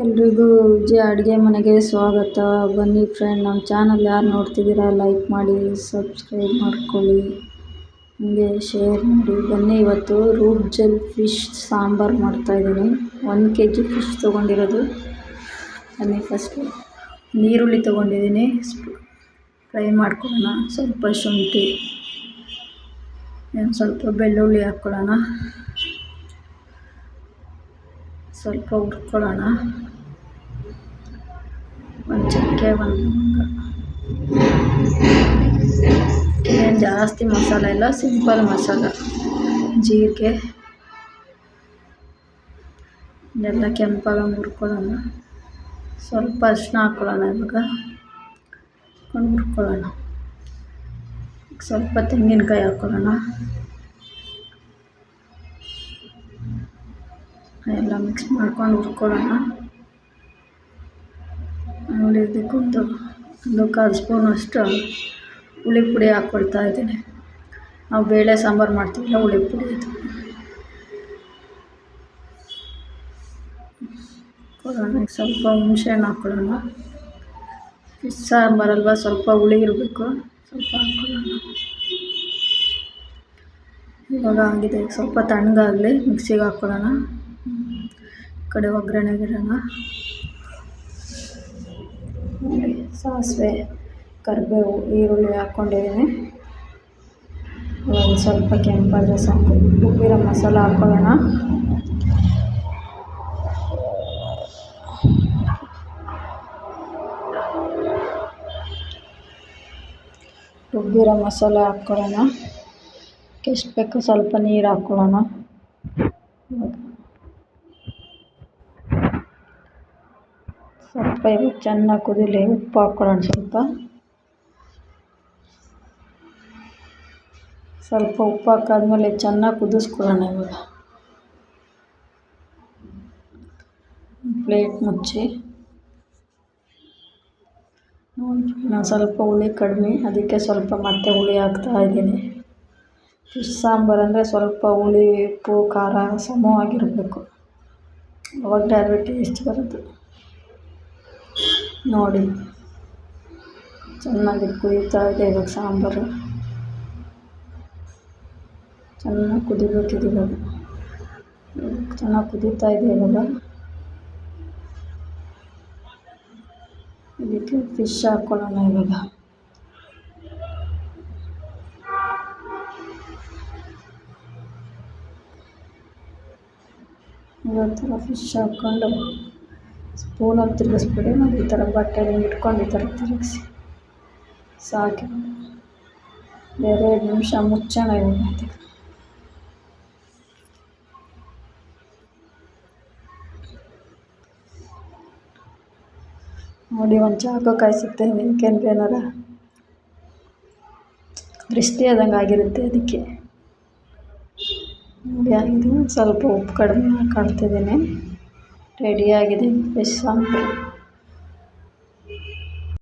ಎಲ್ರಿಗೂ ವಿಜಯ ಅಡುಗೆ ಮನೆಗೆ ಸ್ವಾಗತ. ಬನ್ನಿ ಫ್ರೆಂಡ್, ನಮ್ಮ ಚಾನಲ್ ಯಾರು ನೋಡ್ತಿದ್ದೀರಾ ಲೈಕ್ ಮಾಡಿ, ಸಬ್ಸ್ಕ್ರೈಬ್ ಮಾಡ್ಕೊಳ್ಳಿ, ಹಂಗೆ ಶೇರ್ ಮಾಡಿ. ಬನ್ನಿ, ಇವತ್ತು ರೂಟ್ ಜೆಲ್ ಫಿಶ್ ಸಾಂಬಾರು ಮಾಡ್ತಾಯಿದ್ದೀನಿ. 1 kg ಫಿಶ್ ತೊಗೊಂಡಿರೋದು. ಬನ್ನಿ, ಫಸ್ಟ್ ನೀರುಳ್ಳಿ ತೊಗೊಂಡಿದ್ದೀನಿ, ಫ್ರೈ ಮಾಡ್ಕೊಳ್ಳೋಣ. ಸ್ವಲ್ಪ ಶುಂಠಿ, ಸ್ವಲ್ಪ ಬೆಳ್ಳುಳ್ಳಿ ಹಾಕ್ಕೊಳ್ಳೋಣ, ಸ್ವಲ್ಪ ಹುರ್ಕೊಳ್ಳೋಣ. ಒಂದು ಚಕ್ಕೆ, ಒಂದು ಲವಂಗ. ಏನು ಜಾಸ್ತಿ ಮಸಾಲೆ ಇಲ್ಲ, ಸಿಂಪಲ್ ಮಸಾಲ. ಜೀರಿಗೆ ಇದೆಲ್ಲ ಕೆಂಪಾಗ ಹುರ್ಕೊಳ್ಳೋಣ. ಸ್ವಲ್ಪ ಅರಿಶಿನ ಹಾಕ್ಕೊಳ್ಳೋಣ. ಇವಾಗ ಹುರ್ಕೊಳ್ಳೋಣ. ಸ್ವಲ್ಪ ತೆಂಗಿನಕಾಯಿ ಹಾಕ್ಕೊಳ್ಳೋಣ. ಎಲ್ಲ ಮಿಕ್ಸ್ ಮಾಡ್ಕೊಂಡು ಹುರ್ಕೊಳ್ಳೋಣ. ನೋಡಿ, ಇದಕ್ಕೊಂದು 1/4 ಸ್ಪೂನ್ ಅಷ್ಟು ಹುಳಿ ಪುಡಿ ಹಾಕ್ಕೊಳ್ತಾ ಇದ್ದೀನಿ. ನಾವು ಬೇಳೆ ಸಾಂಬಾರು ಮಾಡ್ತೀವಲ್ಲ, ಹುಳಿ ಪುಡಿ ಇದು ಹಾಕ್ಕೊಳ್ಳೋಣ. ಸ್ವಲ್ಪ ಹುಣಸೆಹಣ್ಣು ಹಾಕ್ಕೊಳ್ಳೋಣ. ಫಿಶ್ ಸಾಂಬಾರಲ್ವ, ಸ್ವಲ್ಪ ಹುಳಿ ಇರಬೇಕು, ಸ್ವಲ್ಪ ಹಾಕ್ಕೊಳ್ಳೋಣ. ಇವಾಗ ಆಗಿದೆ, ಸ್ವಲ್ಪ ತಣ್ಣಗಾಗಲಿ, ಮಿಕ್ಸಿಗೆ ಹಾಕ್ಕೊಳ್ಳೋಣ. ಈ ಕಡೆ ಒಗ್ಗರಣೆಗೆ ಇಡೋಣ. ಸಾಸಿವೆ, ಕರಿಬೇವು, ಈರುಳ್ಳಿ ಹಾಕ್ಕೊಂಡಿದ್ದೀನಿ. ಒಂದು ಸ್ವಲ್ಪ ಕೆಂಪಾದರೆ ಸಾಕು. ರುಬ್ಬಿರೋ ಮಸಾಲ ಹಾಕ್ಕೊಳ್ಳೋಣ. ರುಬ್ಬಿರೋ ಮಸಾಲ ಹಾಕ್ಕೊಳ್ಳೋಣ. ಎಷ್ಟು ಬೇಕು ಸ್ವಲ್ಪ ನೀರು ಹಾಕ್ಕೊಳ್ಳೋಣ. ಸ್ವಲ್ಪ ಇವಾಗ ಚೆನ್ನಾಗಿ ಕುದೀಲಿ. ಉಪ್ಪು ಹಾಕ್ಕೊಳ್ಳೋಣ. ಸ್ವಲ್ಪ ಉಪ್ಪು ಹಾಕಾದ್ಮೇಲೆ ಚೆನ್ನಾಗಿ ಕುದಿಸ್ಕೊಳ್ಳೋಣ. ಇವಾಗ ಪ್ಲೇಟ್ ಮುಚ್ಚಿ. ನಾನು ಸ್ವಲ್ಪ ಹುಳಿ ಕಡಿಮೆ, ಅದಕ್ಕೆ ಸ್ವಲ್ಪ ಮತ್ತೆ ಹುಳಿ ಹಾಕ್ತಾಯಿದ್ದೀನಿ. ಫಿಶ್ ಸಾಂಬಾರು ಅಂದರೆ ಸ್ವಲ್ಪ ಹುಳಿ, ಉಪ್ಪು, ಖಾರ ಸಮವಾಗಿರಬೇಕು, ಅವಾಗ ಅದ್ರ ಟೇಸ್ಟ್ ಬರೋದು. ನೋಡಿ, ಚೆನ್ನಾಗಿ ಕುದೀತಾ ಇದೆ. ಇವಾಗ ಸಾಂಬಾರು ಚೆನ್ನಾಗಿ ಕುದಿಬೇಕಿದೆ. ಇವಾಗ ಚೆನ್ನಾಗಿ ಕುದೀತಾ ಇದೆ. ಇವಾಗ ಇದಕ್ಕೆ ಫಿಶ್ ಹಾಕ್ಕೊಳ್ಳೋಣ. ಇವಾಗ ಥರ ಫಿಶ್ ಹಾಕ್ಕೊಂಡು ಸ್ಪೂನಲ್ಲಿ ತಿರುಗಿಸ್ಬಿಡಿ. ನಾವು ಈ ಥರ ಬಟ್ಟೆಗೆ ಇಟ್ಕೊಂಡು ಈ ಥರ ತಿರುಗಿಸಿ ಸಾಕು. 2 ನಿಮಿಷ ಮುಚ್ಚೋಣ. ಇವಾಗ ನೋಡಿ, ಒಂದು ಚಾಕುಕಾಯಿ ಸಿಗ್ತದೆ, ಏಕೆಂದರೆ ಏನಾರ ದೃಷ್ಟಿ ಆದಂಗೆ ಆಗಿರುತ್ತೆ, ಅದಕ್ಕೆ. ನೋಡಿ, ಆಗಿದೆ. ಸ್ವಲ್ಪ ಉಪ್ಪು ಕಡಿಮೆ ಹಾಕ್ಕೊಳ್ತಿದ್ದೀನಿ. ರೆಡಿಯಾಗಿದೆ ಫಿಶ್ ಸಾಂಬಾರು.